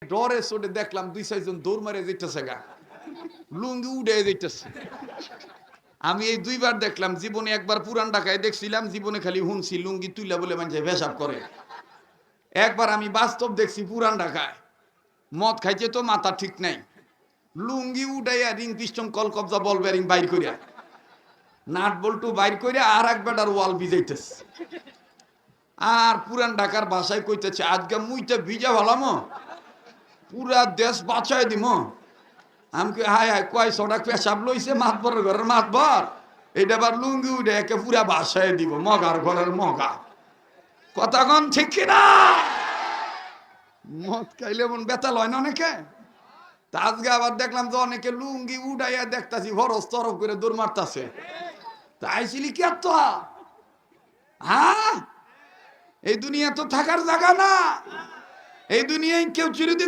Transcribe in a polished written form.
ডরে চোটে দেখলাম ২-৬ জন দৌড় মারে যাইতেছে গা, লুঙ্গি উড়ে যাইতেছে। আমি এই ২ বার দেখলাম, জীবনে একবার পুরান ঢাকায় দেখছিলাম, জীবনে খালি শুনছি লুঙ্গি তুইলা বলে মানুষে পেশাব করে। একবার আমি বাস্তব দেখছি পুরান ঢাকায়, মদ খাইছে তো মাথা ঠিক নাই, লুঙ্গি উঠাইয়া রিং পিস্টন কল কবজা বল ব্যারিং বাইর করিয়া নাট বল্টু বাইর করিয়া আর এক বেটার ওয়াল ভিজাইতেছে। আর পুরান ঢাকার ভাষায় কইতেছে, আজকে মুইটা ভিজা ভালাম, পুরা দেশ বাঁচাই দিম। আমি কই হায় হায়, কয় ছটা পেশাব লইছে মাতবরের ঘরের মাতবর, এটা আবার লুঙ্গি উঠে একে পুরা বাসায় দিব, মগার ঘরের মগা। কথা কন ঠিক কিনা? মদ খাইলে মন বেতাল হয় না অনেকে। তা আজকে আবার দেখলাম তো অনেকে লুঙ্গি উঠাইয়া দেখতাছি হরস তরফ করে দৌড় মারতাছে। তাইছিলি কি তো, হ্যাঁ, এই দুনিয়া তো থাকার জায়গা না, এই দুনিয়ায় কেউ চিরদিন